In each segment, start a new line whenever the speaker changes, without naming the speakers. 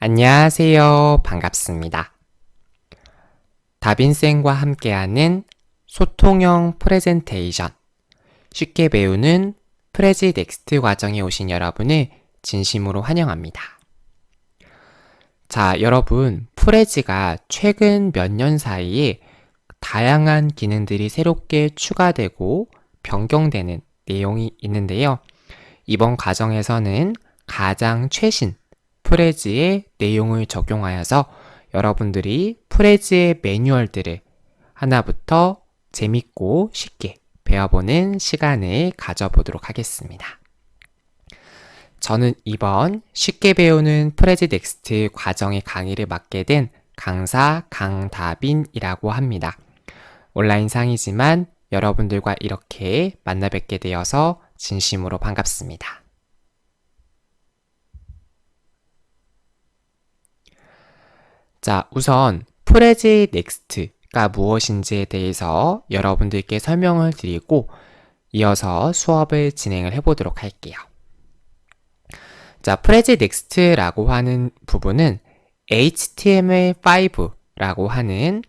안녕하세요. 반갑습니다. 다빈쌤과 함께하는 소통형 프레젠테이션, 쉽게 배우는 프레지 넥스트 과정에 오신 여러분을 진심으로 환영합니다. 자, 여러분, 프레지가 최근 몇 년 사이에 다양한 기능들이 새롭게 추가되고 변경되는 내용이 있는데요. 이번 과정에서는 가장 최신 프레지의 내용을 적용하여서 여러분들이 프레지의 매뉴얼들을 하나부터 재밌고 쉽게 배워보는 시간을 가져보도록 하겠습니다. 저는 이번 쉽게 배우는 프레지 넥스트 과정의 강의를 맡게 된 강사 강다빈이라고 합니다. 온라인상이지만 여러분들과 이렇게 만나 뵙게 되어서 진심으로 반갑습니다. 자, 우선 프레지 넥스트가 무엇인지에 대해서 여러분들께 설명을 드리고 이어서 수업을 진행을 해보도록 할게요. 자, 프레지 넥스트라고 하는 부분은 HTML5라고 하는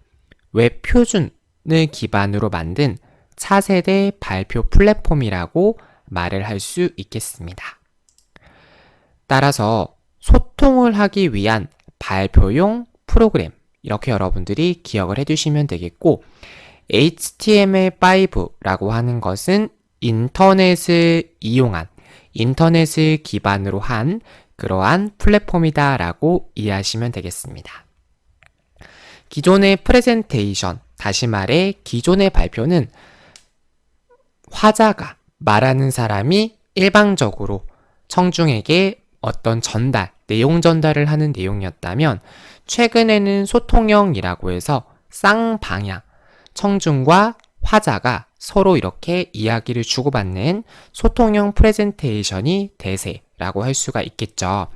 웹 표준을 기반으로 만든 차세대 발표 플랫폼이라고 말을 할 수 있겠습니다. 따라서 소통을 하기 위한 발표용 프로그램, 이렇게 여러분들이 기억을 해두시면 되겠고, HTML5라고 하는 것은 인터넷을 이용한, 인터넷을 기반으로 한 그러한 플랫폼이다 라고 이해하시면 되겠습니다. 기존의 프레젠테이션, 다시 말해 기존의 발표는 화자가, 말하는 사람이 일방적으로 청중에게 어떤 전달, 내용 전달을 하는 내용이었다면 최근에는 소통형이라고 해서 쌍방향, 청중과 화자가 서로 이렇게 이야기를 주고받는 소통형 프레젠테이션이 대세라고 할 수가 있겠죠.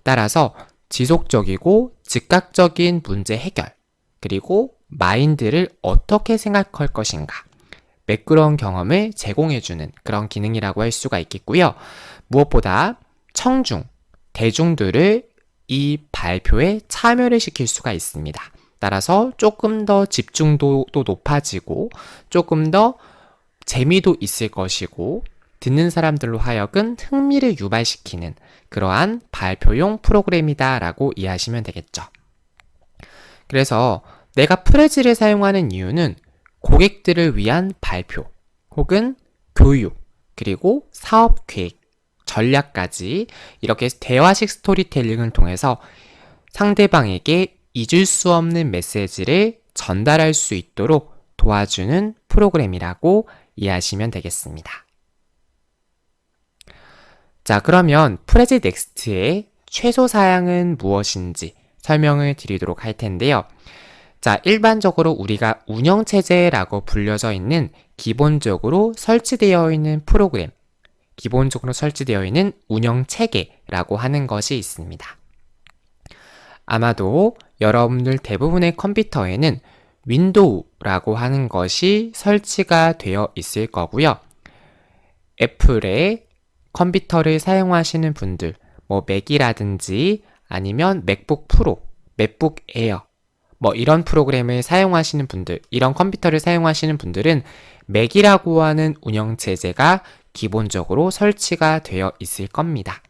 따라서 지속적이고 즉각적인 문제 해결, 그리고 마인드를 어떻게 생각할 것인가, 매끄러운 경험을 제공해주는 그런 기능이라고 할 수가 있겠고요. 무엇보다 청중, 대중들을 이 발표에 참여를 시킬 수가 있습니다. 따라서 조금 더 집중도도 높아지고 조금 더 재미도 있을 것이고 듣는 사람들로 하여금 흥미를 유발시키는 그러한 발표용 프로그램이다 라고 이해하시면 되겠죠. 그래서 내가 프레지를 사용하는 이유는 고객들을 위한 발표 혹은 교육, 그리고 사업 계획, 전략까지 이렇게 대화식 스토리텔링을 통해서 상대방에게 잊을 수 없는 메시지를 전달할 수 있도록 도와주는 프로그램이라고 이해하시면 되겠습니다. 자, 그러면 프레지 넥스트의 최소 사양은 무엇인지 설명을 드리도록 할 텐데요. 자, 일반적으로 우리가 운영체제라고 불려져 있는 기본적으로 설치되어 있는 프로그램, 기본적으로 설치되어 있는 운영체계라고 하는 것이 있습니다. 아마도 여러분들 대부분의 컴퓨터에는 윈도우라고 하는 것이 설치가 되어 있을 거고요. 애플의 컴퓨터를 사용하시는 분들, 뭐 맥이라든지 아니면 맥북 프로, 맥북 에어, 뭐 이런 프로그램을 사용하시는 분들, 이런 컴퓨터를 사용하시는 분들은 맥이라고 하는 운영체제가 기본적으로 설치가 되어 있을 겁니다.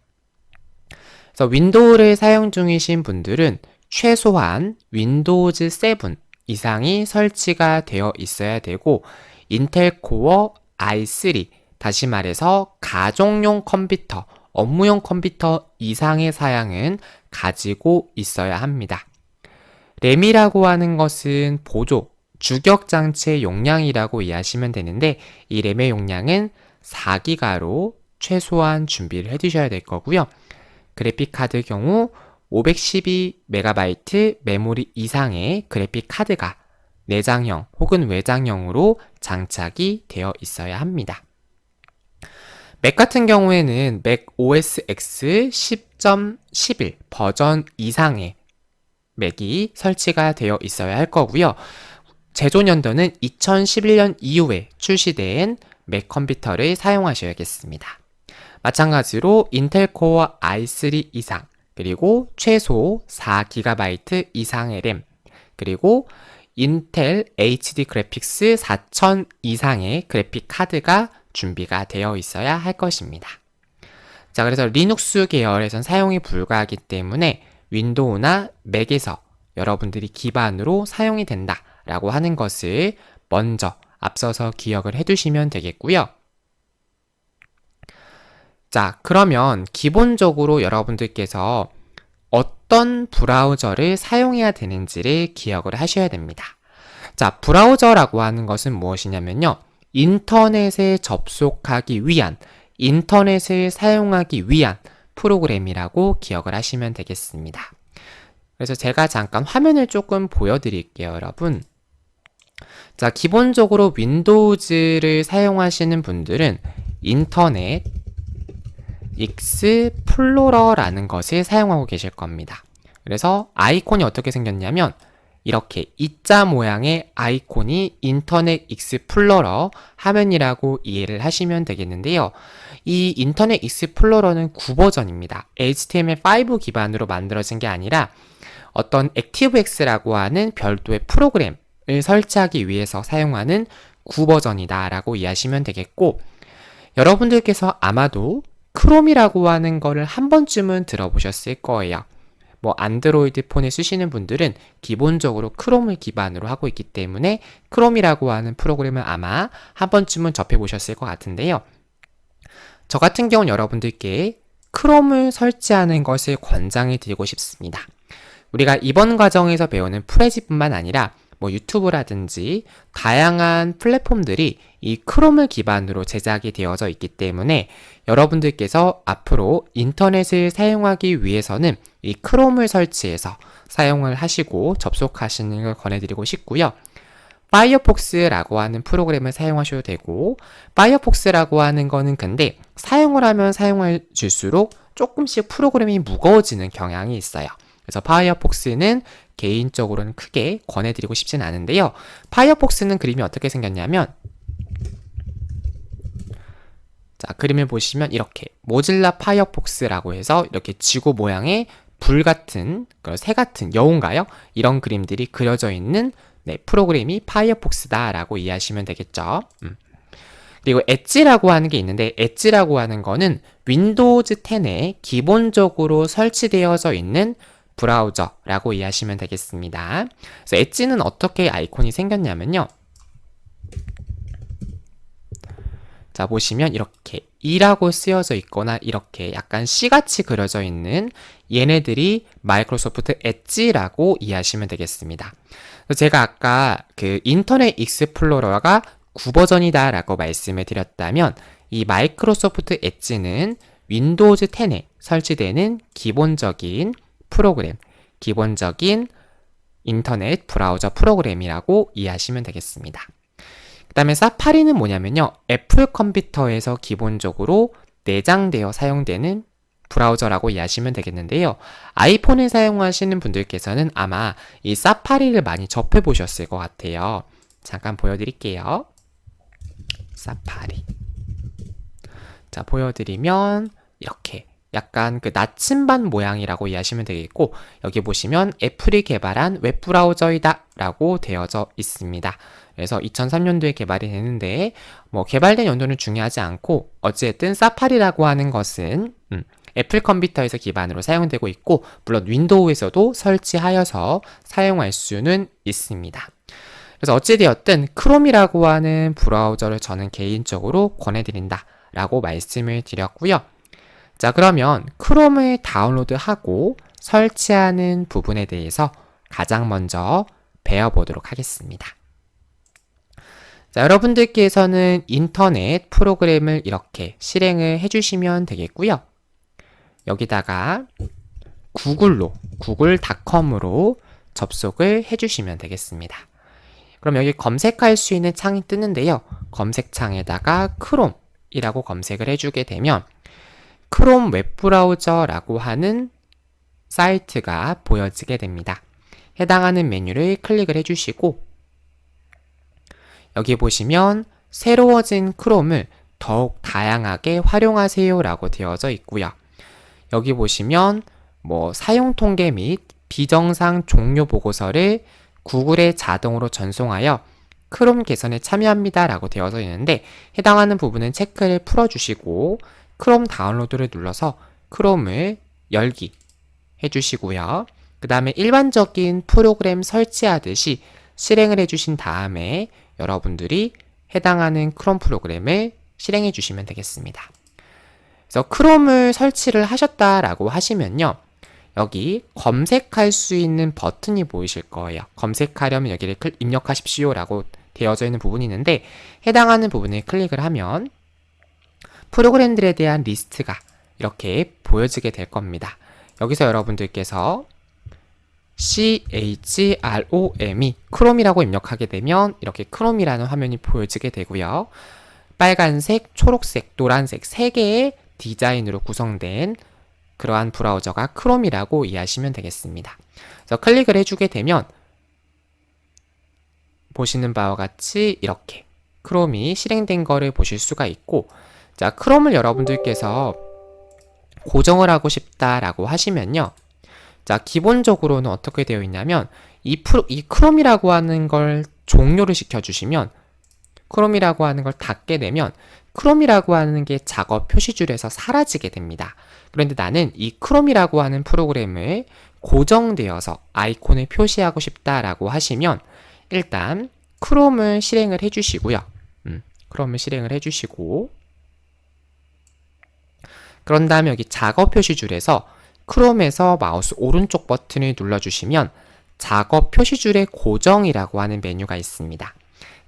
그래서 윈도우를 사용 중이신 분들은 최소한 윈도우즈 7 이상이 설치가 되어 있어야 되고, 인텔 코어 i3, 다시 말해서 가정용 컴퓨터, 업무용 컴퓨터 이상의 사양은 가지고 있어야 합니다. 램이라고 하는 것은 보조, 주격장치의 용량이라고 이해하시면 되는데, 이 램의 용량은 4기가로 최소한 준비를 해두셔야 될 거고요. 그래픽카드 경우 512MB 메모리 이상의 그래픽카드가 내장형 혹은 외장형으로 장착이 되어 있어야 합니다. 맥 같은 경우에는 맥 OS X 10.11 버전 이상의 맥이 설치가 되어 있어야 할 거고요. 제조 연도는 2011년 이후에 출시된 맥 컴퓨터를 사용하셔야겠습니다. 마찬가지로 인텔 코어 i3 이상, 그리고 최소 4GB 이상의 램, 그리고 인텔 HD 그래픽스 4000 이상의 그래픽 카드가 준비가 되어 있어야 할 것입니다. 자, 그래서 리눅스 계열에선 사용이 불가하기 때문에 윈도우나 맥에서 여러분들이 기반으로 사용이 된다라고 하는 것을 먼저 앞서서 기억을 해두시면 되겠고요. 자, 그러면 기본적으로 여러분들께서 어떤 브라우저를 사용해야 되는지를 기억을 하셔야 됩니다. 자, 브라우저라고 하는 것은 무엇이냐면요. 인터넷에 접속하기 위한, 인터넷을 사용하기 위한 프로그램이라고 기억을 하시면 되겠습니다. 그래서 제가 잠깐 화면을 조금 보여드릴게요, 여러분. 자, 기본적으로 윈도우즈를 사용하시는 분들은 인터넷 익스플로러라는 것을 사용하고 계실 겁니다. 그래서 아이콘이 어떻게 생겼냐면 이렇게 이자 모양의 아이콘이 인터넷 익스플로러 화면이라고 이해를 하시면 되겠는데요. 이 인터넷 익스플로러는 9버전입니다. HTML5 기반으로 만들어진 게 아니라 어떤 액티브엑스라고 하는 별도의 프로그램을 설치하기 위해서 사용하는 9버전이다 라고 이해하시면 되겠고, 여러분들께서 아마도 크롬이라고 하는 거를 한 번쯤은 들어보셨을 거예요. 뭐 안드로이드 폰을 쓰시는 분들은 기본적으로 크롬을 기반으로 하고 있기 때문에 크롬이라고 하는 프로그램을 아마 한 번쯤은 접해보셨을 것 같은데요. 저 같은 경우는 여러분들께 크롬을 설치하는 것을 권장해 드리고 싶습니다. 우리가 이번 과정에서 배우는 프레지뿐만 아니라 뭐 유튜브라든지 다양한 플랫폼들이 이 크롬을 기반으로 제작이 되어져 있기 때문에 여러분들께서 앞으로 인터넷을 사용하기 위해서는 이 크롬을 설치해서 사용을 하시고 접속하시는 걸 권해드리고 싶고요. 파이어폭스라고 하는 프로그램을 사용하셔도 되고, 파이어폭스라고 하는 거는 근데 사용을 하면 사용할수록 조금씩 프로그램이 무거워지는 경향이 있어요. 그래서 파이어폭스는 개인적으로는 크게 권해드리고 싶진 않은데요. 파이어폭스는 그림이 어떻게 생겼냐면, 자, 그림을 보시면 이렇게 모질라 파이어폭스라고 해서 이렇게 지구 모양의 불 같은, 새 같은 여우인가요? 이런 그림들이 그려져 있는 프로그램이 파이어폭스다라고 이해하시면 되겠죠. 그리고 엣지라고 하는 게 있는데, 엣지라고 하는 거는 윈도우즈 10에 기본적으로 설치되어져 있는 브라우저라고 이해하시면 되겠습니다. 그래서 엣지는 어떻게 아이콘이 생겼냐면요. 자, 보시면 이렇게 E라고 쓰여져 있거나 이렇게 약간 C같이 그려져 있는 얘네들이 마이크로소프트 엣지라고 이해하시면 되겠습니다. 그래서 제가 아까 그 인터넷 익스플로러가 9버전이다 라고 말씀을 드렸다면, 이 마이크로소프트 엣지는 윈도우즈 10에 설치되는 기본적인 프로그램, 기본적인 인터넷 브라우저 프로그램이라고 이해하시면 되겠습니다. 그 다음에 사파리는 뭐냐면요, 애플 컴퓨터에서 기본적으로 내장되어 사용되는 브라우저라고 이해하시면 되겠는데요. 아이폰을 사용하시는 분들께서는 아마 이 사파리를 많이 접해보셨을 것 같아요. 잠깐 보여드릴게요. 사파리. 자, 보여드리면 이렇게 약간 그 나침반 모양이라고 이해하시면 되겠고, 여기 보시면 애플이 개발한 웹브라우저이다 라고 되어져 있습니다. 그래서 2003년도에 개발이 되는데, 뭐 개발된 연도는 중요하지 않고 어쨌든 사파리라고 하는 것은 애플 컴퓨터에서 기반으로 사용되고 있고, 물론 윈도우에서도 설치하여서 사용할 수는 있습니다. 그래서 어찌되었든 크롬이라고 하는 브라우저를 저는 개인적으로 권해드린다 라고 말씀을 드렸고요. 자, 그러면 크롬을 다운로드하고 설치하는 부분에 대해서 가장 먼저 배워보도록 하겠습니다. 자, 여러분들께서는 인터넷 프로그램을 이렇게 실행을 해주시면 되겠고요. 여기다가 구글닷컴으로 접속을 해주시면 되겠습니다. 그럼 여기 검색할 수 있는 창이 뜨는데요. 검색창에다가 크롬이라고 검색을 해주게 되면 크롬 웹브라우저라고 하는 사이트가 보여지게 됩니다. 해당하는 메뉴를 클릭을 해주시고, 여기 보시면 새로워진 크롬을 더욱 다양하게 활용하세요 라고 되어져 있고요. 여기 보시면 뭐 사용 통계 및 비정상 종료 보고서를 구글에 자동으로 전송하여 크롬 개선에 참여합니다 라고 되어져 있는데, 해당하는 부분은 체크를 풀어주시고 크롬 다운로드를 눌러서 크롬을 열기 해주시고요. 그 다음에 일반적인 프로그램 설치하듯이 실행을 해주신 다음에 여러분들이 해당하는 크롬 프로그램을 실행해 주시면 되겠습니다. 그래서 크롬을 설치를 하셨다라고 하시면요, 여기 검색할 수 있는 버튼이 보이실 거예요. 검색하려면 여기를 입력하십시오 라고 되어져 있는 부분이 있는데, 해당하는 부분을 클릭을 하면 프로그램들에 대한 리스트가 이렇게 보여지게 될 겁니다. 여기서 여러분들께서 CHROM이 크롬이라고 입력하게 되면 이렇게 크롬이라는 화면이 보여지게 되고요. 빨간색, 초록색, 노란색 3개의 디자인으로 구성된 그러한 브라우저가 크롬이라고 이해하시면 되겠습니다. 그래서 클릭을 해주게 되면 보시는 바와 같이 이렇게 크롬이 실행된 거를 보실 수가 있고, 자, 크롬을 여러분들께서 고정을 하고 싶다라고 하시면요, 자, 기본적으로는 어떻게 되어 있냐면 이 크롬이라고 하는 걸 종료를 시켜주시면, 크롬이라고 하는 걸 닫게 되면 크롬이라고 하는 게 작업 표시줄에서 사라지게 됩니다. 그런데 나는 이 크롬이라고 하는 프로그램을 고정되어서 아이콘을 표시하고 싶다라고 하시면 일단 크롬을 실행을 해주시고요. 크롬을 실행을 해주시고, 그런 다음에 여기 작업 표시줄에서 크롬에서 마우스 오른쪽 버튼을 눌러주시면 작업 표시줄의 고정이라고 하는 메뉴가 있습니다.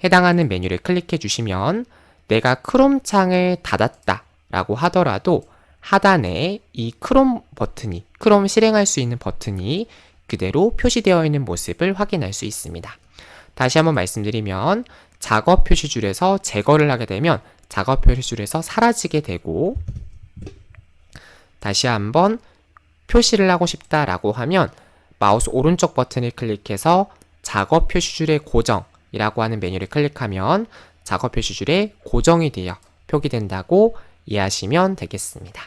해당하는 메뉴를 클릭해 주시면 내가 크롬 창을 닫았다 라고 하더라도 하단에 이 크롬 버튼이, 크롬 실행할 수 있는 버튼이 그대로 표시되어 있는 모습을 확인할 수 있습니다. 다시 한번 말씀드리면 작업 표시줄에서 제거를 하게 되면 작업 표시줄에서 사라지게 되고, 다시 한번 표시를 하고 싶다라고 하면 마우스 오른쪽 버튼을 클릭해서 작업 표시줄의 고정이라고 하는 메뉴를 클릭하면 작업 표시줄에 고정이 되어 표기된다고 이해하시면 되겠습니다.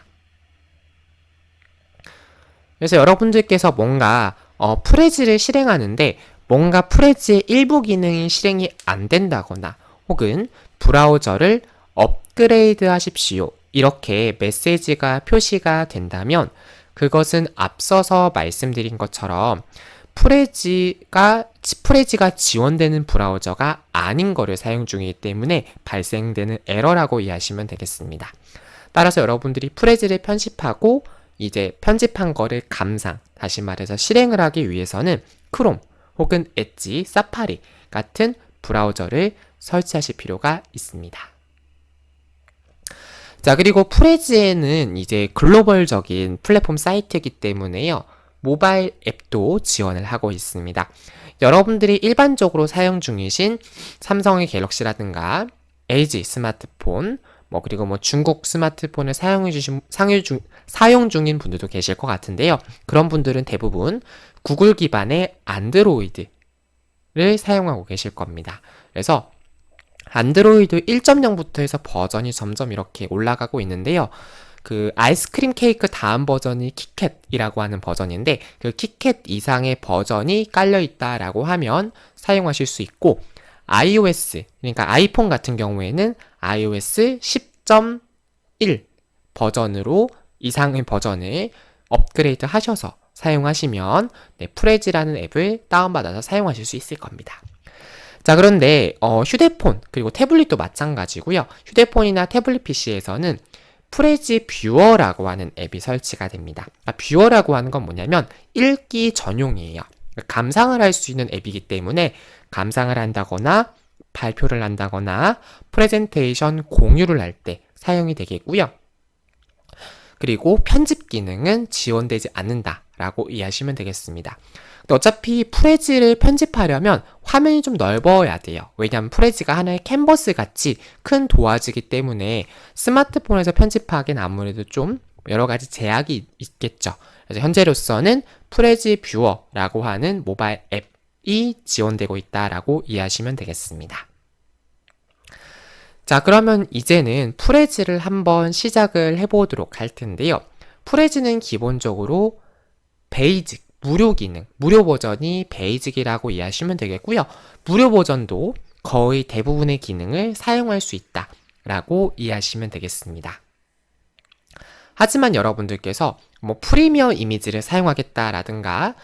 그래서 여러분들께서 뭔가 프레지를 실행하는데 뭔가 프레지의 일부 기능이 실행이 안 된다거나 혹은 브라우저를 업그레이드 하십시오 이렇게 메시지가 표시가 된다면 그것은 앞서서 말씀드린 것처럼 프레지가 지원되는 브라우저가 아닌 거를 사용 중이기 때문에 발생되는 에러라고 이해하시면 되겠습니다. 따라서 여러분들이 프레지를 편집하고 이제 편집한 거를 다시 말해서 실행을 하기 위해서는 크롬 혹은 엣지, 사파리 같은 브라우저를 설치하실 필요가 있습니다. 자, 그리고 프레지에는 이제 글로벌적인 플랫폼 사이트이기 때문에요, 모바일 앱도 지원을 하고 있습니다. 여러분들이 일반적으로 사용 중이신 삼성의 갤럭시라든가 LG 스마트폰, 그리고 중국 스마트폰을 사용 중인 분들도 계실 것 같은데요. 그런 분들은 대부분 구글 기반의 안드로이드를 사용하고 계실 겁니다. 그래서 안드로이드 1.0부터 해서 버전이 점점 이렇게 올라가고 있는데요. 그 아이스크림 케이크 다음 버전이 키캣이라고 하는 버전인데 그 키캣 이상의 버전이 깔려 있다라고 하면 사용하실 수 있고, iOS, 그러니까 아이폰 같은 경우에는 iOS 10.1 버전으로 이상의 버전을 업그레이드 하셔서 사용하시면 프레지라는 앱을 다운받아서 사용하실 수 있을 겁니다. 자, 그런데 휴대폰 그리고 태블릿도 마찬가지고요. 휴대폰이나 태블릿 PC에서는 프레지 뷰어라고 하는 앱이 설치가 됩니다. 뷰어라고 하는 건 뭐냐면 읽기 전용이에요. 감상을 할 수 있는 앱이기 때문에 감상을 한다거나 발표를 한다거나 프레젠테이션 공유를 할 때 사용이 되겠고요. 그리고 편집 기능은 지원되지 않는다라고 이해하시면 되겠습니다. 근데 어차피 프레지를 편집하려면 화면이 좀 넓어야 돼요. 왜냐하면 프레지가 하나의 캔버스 같이 큰 도화지이기 때문에 스마트폰에서 편집하기엔 아무래도 좀 여러 가지 제약이 있겠죠. 그래서 현재로서는 프레지 뷰어라고 하는 모바일 앱이 지원되고 있다라고 이해하시면 되겠습니다. 자, 그러면 이제는 프레지를 한번 시작을 해보도록 할 텐데요. 프레지는 기본적으로 베이직, 무료 기능, 무료 버전이 베이직이라고 이해하시면 되겠고요. 무료 버전도 거의 대부분의 기능을 사용할 수 있다라고 이해하시면 되겠습니다. 하지만 여러분들께서 뭐 프리미엄 이미지를 사용하겠다라든가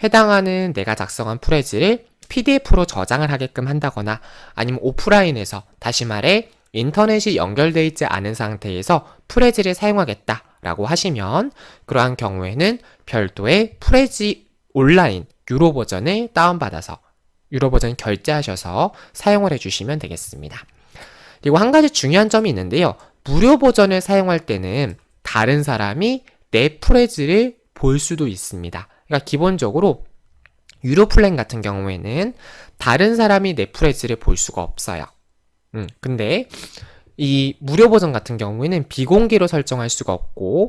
해당하는 내가 작성한 프레즈를 PDF로 저장을 하게끔 한다거나 아니면 오프라인에서, 다시 말해 인터넷이 연결되어 있지 않은 상태에서 프레즈를 사용하겠다라고 하시면 그러한 경우에는 별도의 프레즈 온라인 유료 버전을 다운받아서 유료 버전 결제하셔서 사용을 해주시면 되겠습니다. 그리고 한 가지 중요한 점이 있는데요. 무료 버전을 사용할 때는 다른 사람이 내 프레즈를 볼 수도 있습니다. 그러니까 기본적으로 유료 플랜 같은 경우에는 다른 사람이 내 프레즈를 볼 수가 없어요. 근데 이 무료 버전 같은 경우에는 비공개로 설정할 수가 없고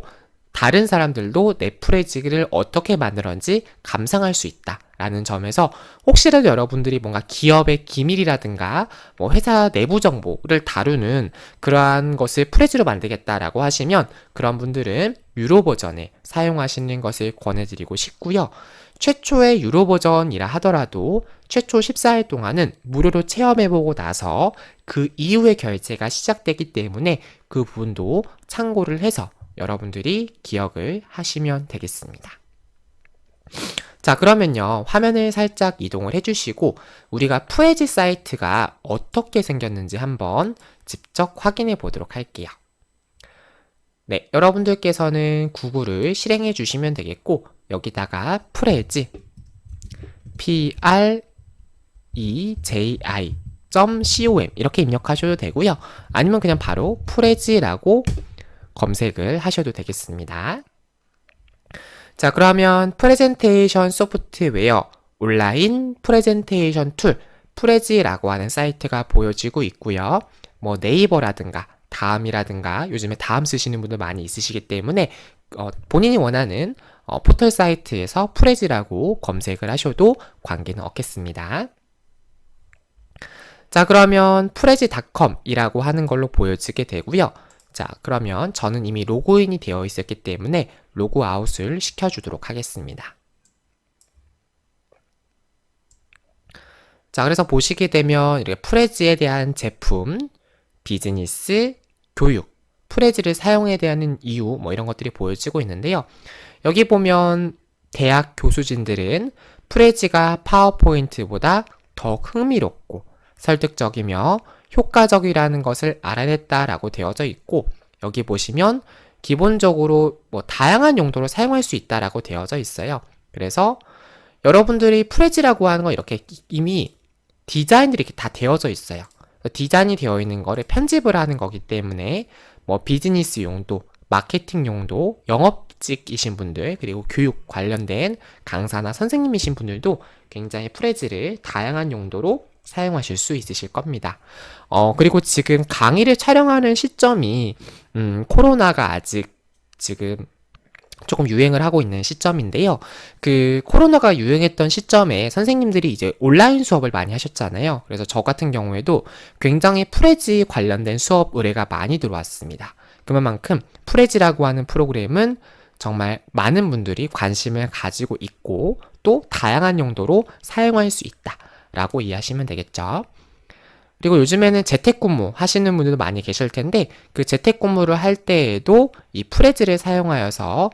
다른 사람들도 내 프레즈를 어떻게 만들었는지 감상할 수 있다라는 점에서 혹시라도 여러분들이 뭔가 기업의 기밀이라든가 뭐 회사 내부 정보를 다루는 그러한 것을 프레즈로 만들겠다라고 하시면 그런 분들은 유료 버전을 사용하시는 것을 권해드리고 싶고요. 최초의 유료 버전이라 하더라도 최초 14일 동안은 무료로 체험해보고 나서 그 이후에 결제가 시작되기 때문에 그 부분도 참고를 해서 여러분들이 기억을 하시면 되겠습니다. 자, 그러면요. 화면을 살짝 이동을 해주시고 우리가 프레즈 사이트가 어떻게 생겼는지 한번 직접 확인해 보도록 할게요. 네, 여러분들께서는 구글을 실행해 주시면 되겠고 여기다가 프레지 preji.com 이렇게 입력하셔도 되고요. 아니면 그냥 바로 프레지라고 검색을 하셔도 되겠습니다. 자, 그러면 프레젠테이션 소프트웨어 온라인 프레젠테이션 툴 프레지라고 하는 사이트가 보여지고 있고요. 뭐 네이버라든가 다음이라든가 요즘에 다음 쓰시는 분들 많이 있으시기 때문에 본인이 원하는 포털 사이트에서 프레지라고 검색을 하셔도 관계는 없겠습니다. 자, 그러면 프레지.com이라고 하는 걸로 보여지게 되고요. 자, 그러면 저는 이미 로그인이 되어 있었기 때문에 로그아웃을 시켜주도록 하겠습니다. 자, 그래서 보시게 되면 이렇게 프레지에 대한 제품, 비즈니스, 교육, 프레지를 사용에 대한 이유 뭐 이런 것들이 보여지고 있는데요. 여기 보면 대학 교수진들은 프레지가 파워포인트보다 더 흥미롭고 설득적이며 효과적이라는 것을 알아냈다라고 되어져 있고 여기 보시면 기본적으로 뭐 다양한 용도로 사용할 수 있다라고 되어져 있어요. 그래서 여러분들이 프레지라고 하는 거 이렇게 이미 디자인들이 이렇게 다 되어져 있어요. 디자인이 되어 있는 거를 편집을 하는 거기 때문에 뭐 비즈니스 용도, 마케팅 용도, 영업직이신 분들, 그리고 교육 관련된 강사나 선생님이신 분들도 굉장히 프레지를 다양한 용도로 사용하실 수 있으실 겁니다. 그리고 지금 강의를 촬영하는 시점이 코로나가 아직 지금 조금 유행을 하고 있는 시점인데요. 그 코로나가 유행했던 시점에 선생님들이 이제 온라인 수업을 많이 하셨잖아요. 그래서 저 같은 경우에도 굉장히 프레지 관련된 수업 의뢰가 많이 들어왔습니다. 그만큼 프레지라고 하는 프로그램은 정말 많은 분들이 관심을 가지고 있고 또 다양한 용도로 사용할 수 있다라고 이해하시면 되겠죠. 그리고 요즘에는 재택근무 하시는 분들도 많이 계실 텐데 그 재택근무를 할 때에도 이 프레지를 사용하여서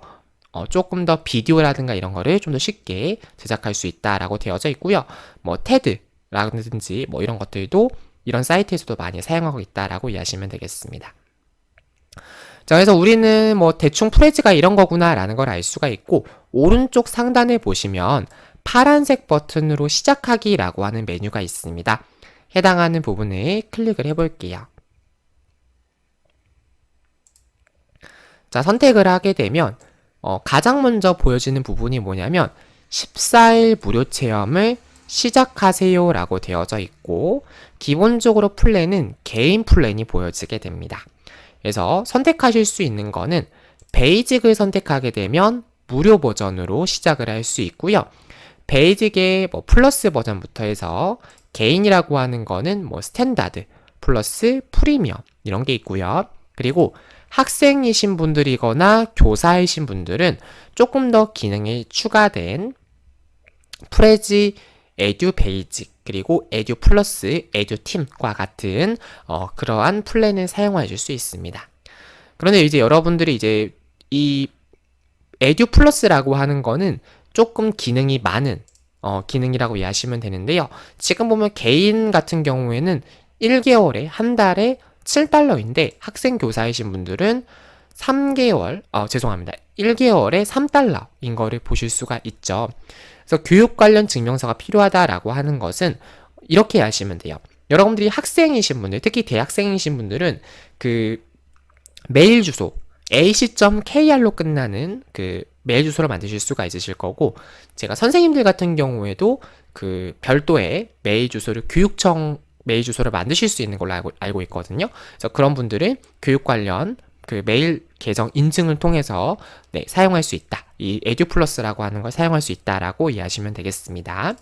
조금 더 비디오라든가 이런 거를 좀 더 쉽게 제작할 수 있다라고 되어져 있고요. 뭐 테드라든지 뭐 이런 것들도 이런 사이트에서도 많이 사용하고 있다라고 이해하시면 되겠습니다. 자, 그래서 우리는 뭐 대충 프레지가 이런 거구나 라는 걸 알 수가 있고 오른쪽 상단에 보시면 파란색 버튼으로 시작하기라고 하는 메뉴가 있습니다. 해당하는 부분을 클릭을 해볼게요. 자, 선택을 하게 되면 가장 먼저 보여지는 부분이 뭐냐면 14일 무료 체험을 시작하세요 라고 되어져 있고 기본적으로 플랜은 개인 플랜이 보여지게 됩니다. 그래서 선택하실 수 있는 거는 베이직을 선택하게 되면 무료 버전으로 시작을 할 수 있고요. 베이직의 뭐 플러스 버전부터 해서 개인이라고 하는 거는 뭐 스탠다드 플러스 프리미엄 이런 게 있고요. 그리고 학생이신 분들이거나 교사이신 분들은 조금 더 기능이 추가된 프레지 에듀 베이직 그리고 에듀 플러스 에듀 팀과 같은 그러한 플랜을 사용하실 수 있습니다. 그런데 이제 여러분들이 이제 이 에듀 플러스라고 하는 거는 조금 기능이 많은 기능이라고 이해하시면 되는데요. 지금 보면 개인 같은 경우에는 1개월에 한 달에 $7인데 학생 교사이신 분들은 3개월, 죄송합니다. 1개월에 $3인 거를 보실 수가 있죠. 그래서 교육 관련 증명서가 필요하다라고 하는 것은 이렇게 이해하시면 돼요. 여러분들이 학생이신 분들, 특히 대학생이신 분들은 그 메일 주소 ac.kr로 끝나는 그 메일 주소를 만드실 수가 있으실 거고, 제가 선생님들 같은 경우에도 그 별도의 메일 주소를 교육청 메일 주소를 만드실 수 있는 걸로 알고 있거든요. 그래서 그런 분들은 교육 관련 그 메일 계정 인증을 통해서 사용할 수 있다. 이 에듀플러스라고 하는 걸 사용할 수 있다라고 이해하시면 되겠습니다.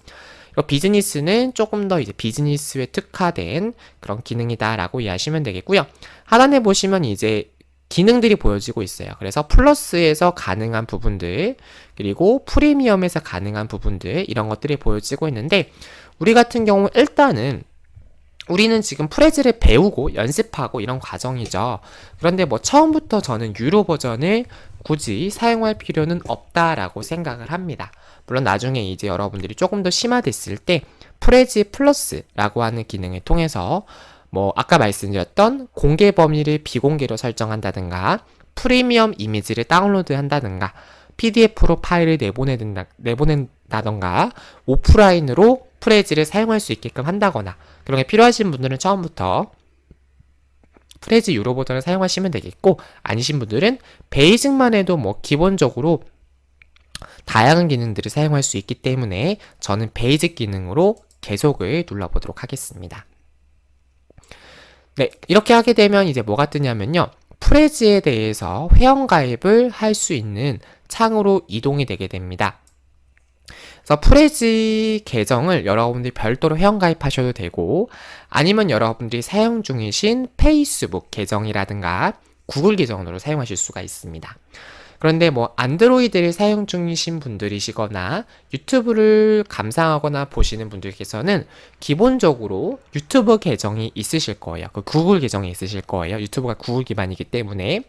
비즈니스는 조금 더 이제 비즈니스에 특화된 그런 기능이다라고 이해하시면 되겠고요. 하단에 보시면 이제 기능들이 보여지고 있어요. 그래서 플러스에서 가능한 부분들, 그리고 프리미엄에서 가능한 부분들, 이런 것들이 보여지고 있는데, 우리 같은 경우 일단은 우리는 지금 프레즈를 배우고 연습하고 이런 과정이죠. 그런데 뭐 처음부터 저는 유로 버전을 굳이 사용할 필요는 없다라고 생각을 합니다. 물론 나중에 이제 여러분들이 조금 더 심화됐을 때 프레즈 플러스라고 하는 기능을 통해서 뭐 아까 말씀드렸던 공개 범위를 비공개로 설정한다든가 프리미엄 이미지를 다운로드 한다든가 PDF로 파일을 내보낸다던가 오프라인으로 프레즈를 사용할 수 있게끔 한다거나 그런 게 필요하신 분들은 처음부터 프레즈 유로 버전을 사용하시면 되겠고, 아니신 분들은 베이직만 해도 뭐 기본적으로 다양한 기능들을 사용할 수 있기 때문에 저는 베이직 기능으로 계속을 눌러보도록 하겠습니다. 네, 이렇게 하게 되면 이제 뭐가 뜨냐면요, 프레즈에 대해서 회원가입을 할 수 있는 창으로 이동이 되게 됩니다. 그래서 프레즈 계정을 여러분들이 별도로 회원가입하셔도 되고, 아니면 여러분들이 사용 중이신 페이스북 계정이라든가 구글 계정으로 사용하실 수가 있습니다. 그런데 뭐 안드로이드를 사용 중이신 분들이시거나 유튜브를 감상하거나 보시는 분들께서는 기본적으로 유튜브 계정이 있으실 거예요. 그 구글 계정이 있으실 거예요. 유튜브가 구글 기반이기 때문에.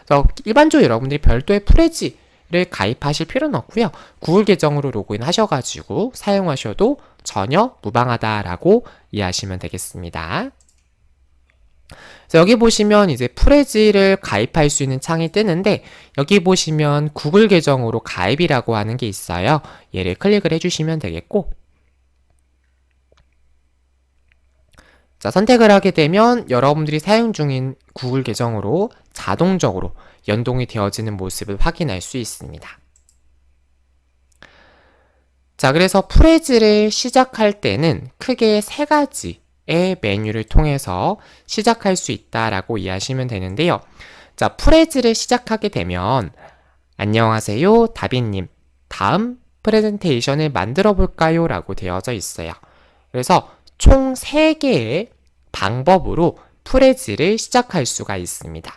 그래서 일반적으로 여러분들이 별도의 프레즈를 가입하실 필요는 없고요. 구글 계정으로 로그인 하셔가지고 사용하셔도 전혀 무방하다라고 이해하시면 되겠습니다. 여기 보시면 이제 프레즈를 가입할 수 있는 창이 뜨는데, 여기 보시면 구글 계정으로 가입이라고 하는 게 있어요. 얘를 클릭을 해주시면 되겠고, 자, 선택을 하게 되면 여러분들이 사용 중인 구글 계정으로 자동적으로 연동이 되어지는 모습을 확인할 수 있습니다. 자, 그래서 프레즈를 시작할 때는 크게 세 가지의 메뉴를 통해서 시작할 수 있다라고 이해하시면 되는데요. 자, 프레즈를 시작하게 되면 안녕하세요, 다빈님. 다음 프레젠테이션을 만들어 볼까요? 라고 되어져 있어요. 그래서 총 3개의 방법으로 프레즈를 시작할 수가 있습니다.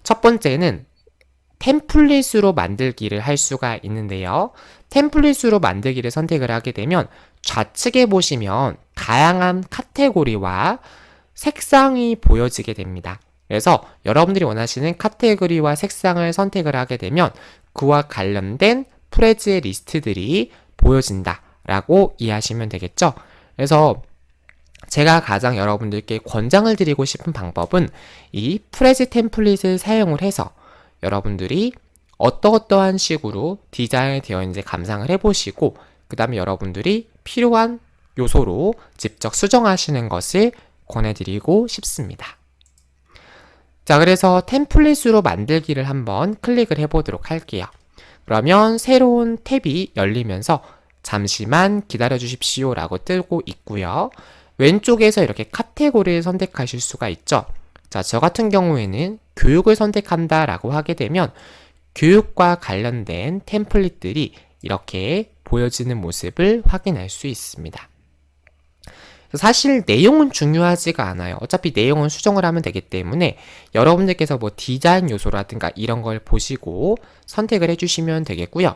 첫 번째는 템플릿으로 만들기를 할 수가 있는데요. 템플릿으로 만들기를 선택을 하게 되면 좌측에 보시면 다양한 카테고리와 색상이 보여지게 됩니다. 그래서 여러분들이 원하시는 카테고리와 색상을 선택을 하게 되면 그와 관련된 프레즈의 리스트들이 보여진다 라고 이해하시면 되겠죠. 그래서 제가 가장 여러분들께 권장을 드리고 싶은 방법은 이 프레즈 템플릿을 사용을 해서 여러분들이 어떠한 식으로 디자인이 되어 있는지 감상을 해보시고, 그 다음에 여러분들이 필요한 요소로 직접 수정하시는 것을 권해드리고 싶습니다. 자, 그래서 템플릿으로 만들기를 한번 클릭을 해보도록 할게요. 그러면 새로운 탭이 열리면서 잠시만 기다려 주십시오 라고 뜨고 있고요. 왼쪽에서 이렇게 카테고리를 선택하실 수가 있죠. 자, 저 같은 경우에는 교육을 선택한다 라고 하게 되면 교육과 관련된 템플릿들이 이렇게 보여지는 모습을 확인할 수 있습니다. 사실 내용은 중요하지가 않아요. 어차피 내용은 수정을 하면 되기 때문에 여러분들께서 뭐 디자인 요소라든가 이런 걸 보시고 선택을 해주시면 되겠고요.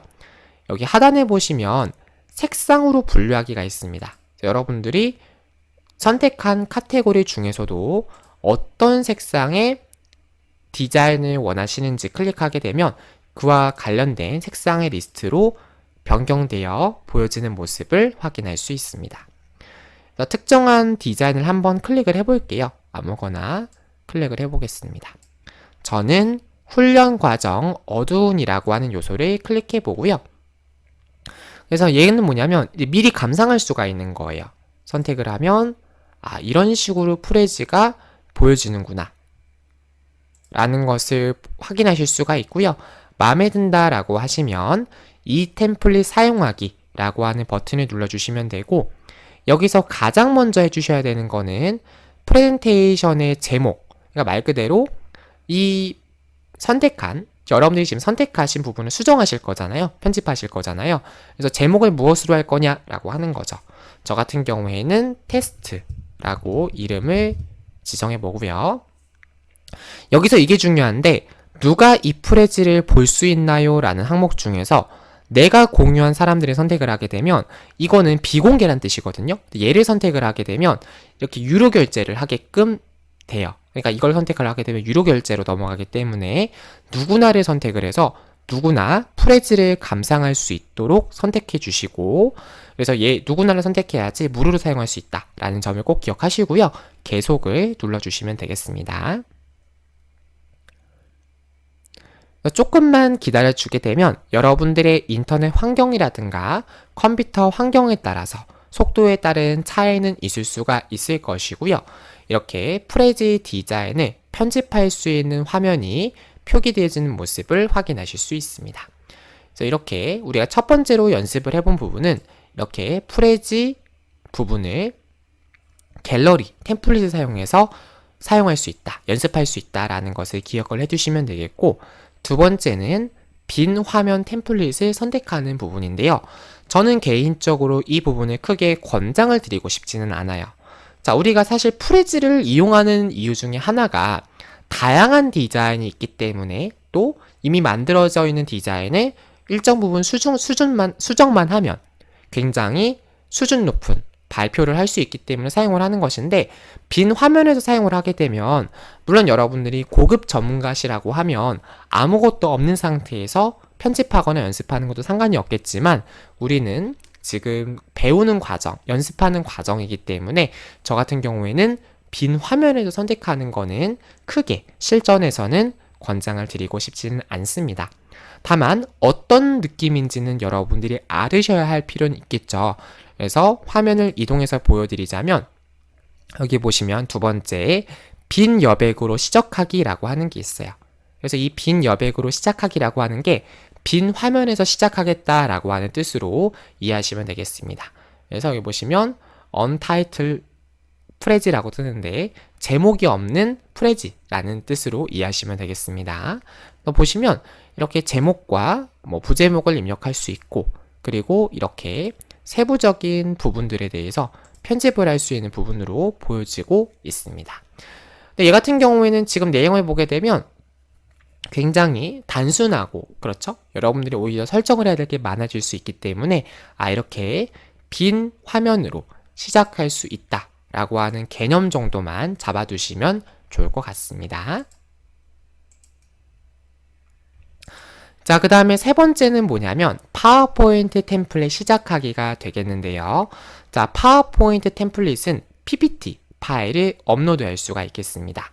여기 하단에 보시면 색상으로 분류하기가 있습니다. 여러분들이 선택한 카테고리 중에서도 어떤 색상의 디자인을 원하시는지 클릭하게 되면 그와 관련된 색상의 리스트로 변경되어 보여지는 모습을 확인할 수 있습니다. 특정한 디자인을 한번 클릭을 해볼게요. 아무거나 클릭을 해보겠습니다. 저는 훈련 과정 어두운이라고 하는 요소를 클릭해 보고요. 그래서 얘는 뭐냐면 미리 감상할 수가 있는 거예요. 선택을 하면 이런 식으로 프레지가 보여지는구나 라는 것을 확인하실 수가 있고요. 마음에 든다 라고 하시면 이 템플릿 사용하기 라고 하는 버튼을 눌러주시면 되고, 여기서 가장 먼저 해주셔야 되는 거는 프레젠테이션의 제목, 그러니까 말 그대로 이 여러분들이 지금 선택하신 부분을 수정하실 거잖아요. 편집하실 거잖아요. 그래서 제목을 무엇으로 할 거냐라고 하는 거죠. 저 같은 경우에는 테스트라고 이름을 지정해 보고요. 여기서 이게 중요한데, 누가 이 프레지를 볼 수 있나요? 라는 항목 중에서 내가 공유한 사람들의 선택을 하게 되면 이거는 비공개란 뜻이거든요. 얘를 선택을 하게 되면 이렇게 유료 결제를 하게끔 돼요. 그러니까 이걸 선택을 하게 되면 유료 결제로 넘어가기 때문에 누구나를 선택을 해서 누구나 프레지를 감상할 수 있도록 선택해 주시고, 그래서 누구나를 선택해야지 무료로 사용할 수 있다 라는 점을 꼭 기억하시고요. 계속을 눌러주시면 되겠습니다. 조금만 기다려주게 되면 여러분들의 인터넷 환경이라든가 컴퓨터 환경에 따라서 속도에 따른 차이는 있을 수가 있을 것이고요. 이렇게 프레지 디자인을 편집할 수 있는 화면이 표기되어지는 모습을 확인하실 수 있습니다. 그래서 이렇게 우리가 첫 번째로 연습을 해본 부분은 이렇게 프레지 부분을 갤러리, 템플릿을 사용해서 사용할 수 있다, 연습할 수 있다라는 것을 기억을 해두시면 되겠고, 두 번째는 빈 화면 템플릿을 선택하는 부분인데요. 저는 개인적으로 이 부분을 크게 권장을 드리고 싶지는 않아요. 자, 우리가 사실 프레지를 이용하는 이유 중에 하나가 다양한 디자인이 있기 때문에, 또 이미 만들어져 있는 디자인을 일정 부분 수정만 하면 굉장히 수준 높은 발표를 할 수 있기 때문에 사용을 하는 것인데, 빈 화면에서 사용을 하게 되면 물론 여러분들이 고급 전문가시라고 하면 아무것도 없는 상태에서 편집하거나 연습하는 것도 상관이 없겠지만, 우리는 지금 배우는 과정, 연습하는 과정이기 때문에 저 같은 경우에는 빈 화면에서 선택하는 거는 크게 실전에서는 권장을 드리고 싶지는 않습니다. 다만 어떤 느낌인지는 여러분들이 알으셔야 할 필요는 있겠죠. 그래서 화면을 이동해서 보여드리자면, 여기 보시면 두 번째 빈 여백으로 시작하기라고 하는 게 있어요. 그래서 이 빈 여백으로 시작하기라고 하는 게 빈 화면에서 시작하겠다라고 하는 뜻으로 이해하시면 되겠습니다. 그래서 여기 보시면 Untitled 프레지라고 뜨는데 제목이 없는 프레지라는 뜻으로 이해하시면 되겠습니다. 보시면 이렇게 제목과 부제목을 입력할 수 있고, 그리고 이렇게 세부적인 부분들에 대해서 편집을 할 수 있는 부분으로 보여지고 있습니다. 근데 얘 같은 경우에는 지금 내용을 보게 되면 굉장히 단순하고, 그렇죠? 여러분들이 오히려 설정을 해야 될 게 많아질 수 있기 때문에 이렇게 빈 화면으로 시작할 수 있다 라고 하는 개념 정도만 잡아두시면 좋을 것 같습니다. 자, 그 다음에 세 번째는 뭐냐면 파워포인트 템플릿 시작하기가 되겠는데요. 자, 파워포인트 템플릿은 PPT 파일을 업로드할 수가 있겠습니다.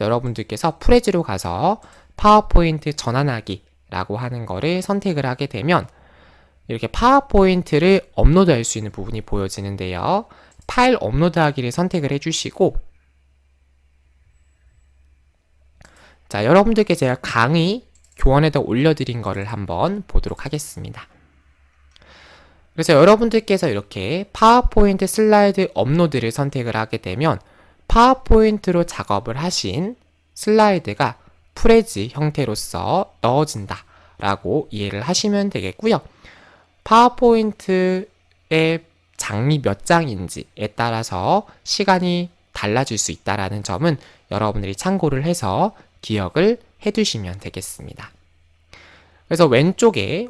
여러분들께서 프레지로 가서 파워포인트 전환하기 라고 하는 거를 선택을 하게 되면 이렇게 파워포인트를 업로드할 수 있는 부분이 보여지는데요. 파일 업로드하기를 선택을 해주시고, 자, 여러분들께 제가 강의 교원에다 올려드린 거를 한번 보도록 하겠습니다. 그래서 여러분들께서 이렇게 파워포인트 슬라이드 업로드를 선택을 하게 되면 파워포인트로 작업을 하신 슬라이드가 프레지 형태로서 넣어진다 라고 이해를 하시면 되겠고요. 파워포인트의 장미 몇 장인지에 따라서 시간이 달라질 수 있다는 점은 여러분들이 참고를 해서 기억을 해두시면 되겠습니다. 그래서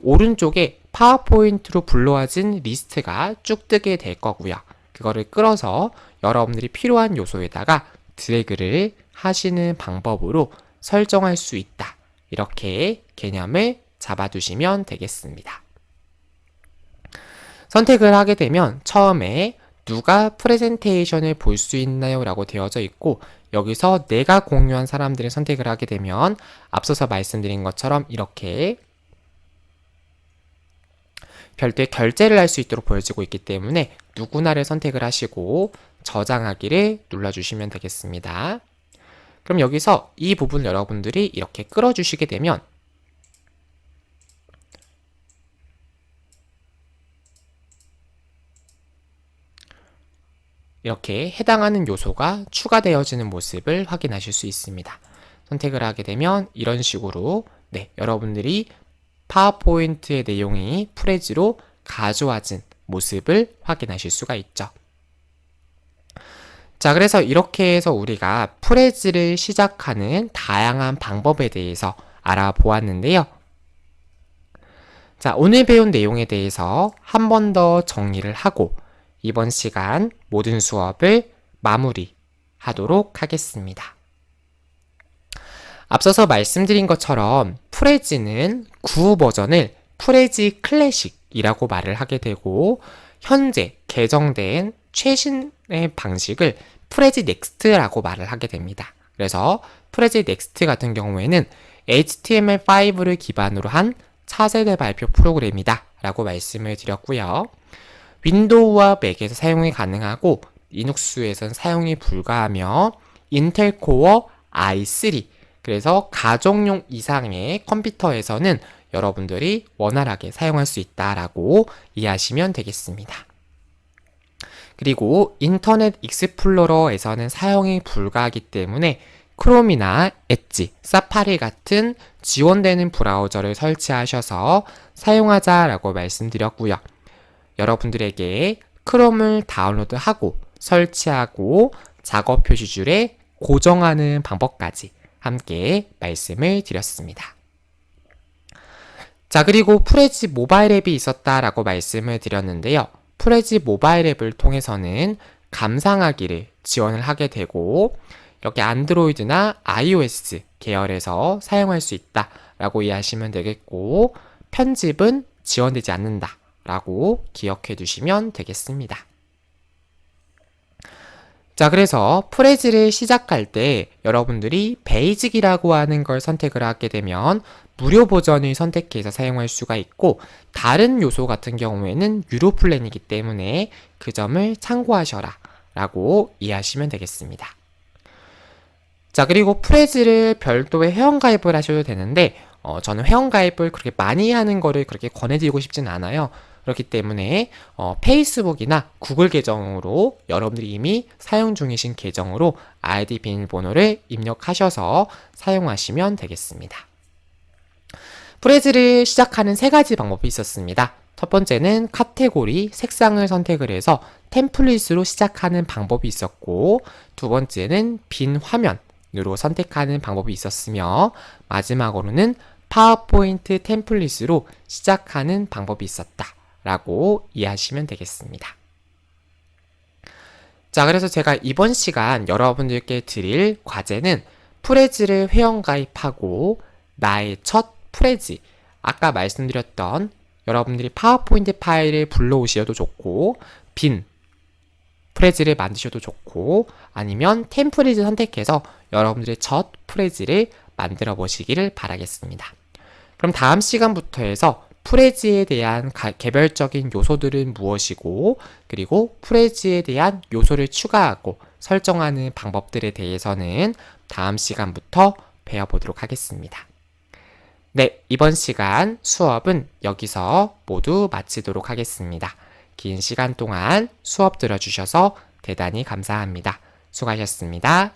오른쪽에 파워포인트로 불러와진 리스트가 쭉 뜨게 될 거고요. 그거를 끌어서 여러분들이 필요한 요소에다가 드래그를 하시는 방법으로 설정할 수 있다. 이렇게 개념을 잡아두시면 되겠습니다. 선택을 하게 되면 처음에 누가 프레젠테이션을 볼 수 있나요? 라고 되어져 있고, 여기서 내가 공유한 사람들을 선택을 하게 되면 앞서서 말씀드린 것처럼 이렇게 별도의 결제를 할 수 있도록 보여지고 있기 때문에 누구나를 선택을 하시고 저장하기를 눌러주시면 되겠습니다. 그럼 여기서 이 부분 여러분들이 이렇게 끌어주시게 되면 이렇게 해당하는 요소가 추가되어지는 모습을 확인하실 수 있습니다. 선택을 하게 되면 이런 식으로 여러분들이 파워포인트의 내용이 프레지로 가져와진 모습을 확인하실 수가 있죠. 자, 그래서 이렇게 해서 우리가 프레지를 시작하는 다양한 방법에 대해서 알아보았는데요. 자, 오늘 배운 내용에 대해서 한 번 더 정리를 하고 이번 시간 모든 수업을 마무리하도록 하겠습니다. 앞서서 말씀드린 것처럼 프레지는 구후 버전을 프레지 클래식이라고 말을 하게 되고, 현재 개정된 최신의 방식을 프레지 넥스트라고 말을 하게 됩니다. 그래서 프레지 넥스트 같은 경우에는 HTML5를 기반으로 한 차세대 발표 프로그램이다 라고 말씀을 드렸고요. 윈도우와 맥에서 사용이 가능하고 리눅스에서는 사용이 불가하며 인텔 코어 i3, 그래서 가정용 이상의 컴퓨터에서는 여러분들이 원활하게 사용할 수 있다라고 이해하시면 되겠습니다. 그리고 인터넷 익스플로러에서는 사용이 불가하기 때문에 크롬이나 엣지, 사파리 같은 지원되는 브라우저를 설치하셔서 사용하자라고 말씀드렸고요. 여러분들에게 크롬을 다운로드하고 설치하고 작업 표시줄에 고정하는 방법까지 함께 말씀을 드렸습니다. 자, 그리고 프레지 모바일 앱이 있었다라고 말씀을 드렸는데요. 프레지 모바일 앱을 통해서는 감상하기를 지원을 하게 되고, 이렇게 안드로이드나 iOS 계열에서 사용할 수 있다라고 이해하시면 되겠고, 편집은 지원되지 않는다라고 기억해 두시면 되겠습니다. 자, 그래서 프레지를 시작할 때 여러분들이 베이직이라고 하는 걸 선택을 하게 되면 무료 버전을 선택해서 사용할 수가 있고, 다른 요소 같은 경우에는 유료 플랜이기 때문에 그 점을 참고하셔라 라고 이해하시면 되겠습니다. 자, 그리고 프레지를 별도의 회원가입을 하셔도 되는데 저는 회원가입을 그렇게 많이 하는 거를 그렇게 권해드리고 싶진 않아요. 그렇기 때문에 페이스북이나 구글 계정으로 여러분들이 이미 사용 중이신 계정으로 아이디 비밀번호를 입력하셔서 사용하시면 되겠습니다. 프레지를 시작하는 세 가지 방법이 있었습니다. 첫 번째는 카테고리, 색상을 선택을 해서 템플릿으로 시작하는 방법이 있었고, 두 번째는 빈 화면으로 선택하는 방법이 있었으며, 마지막으로는 파워포인트 템플릿으로 시작하는 방법이 있었다 라고 이해하시면 되겠습니다. 자, 그래서 제가 이번 시간 여러분들께 드릴 과제는 프레지를 회원가입하고 나의 첫 프레지, 아까 말씀드렸던 여러분들이 파워포인트 파일을 불러오셔도 좋고, 빈 프레지를 만드셔도 좋고, 아니면 템플릿을 선택해서 여러분들의 첫 프레지를 만들어 보시기를 바라겠습니다. 그럼 다음 시간부터 해서 프레지에 대한 개별적인 요소들은 무엇이고, 그리고 프레지에 대한 요소를 추가하고 설정하는 방법들에 대해서는 다음 시간부터 배워보도록 하겠습니다. 네, 이번 시간 수업은 여기서 모두 마치도록 하겠습니다. 긴 시간 동안 수업 들어주셔서 대단히 감사합니다. 수고하셨습니다.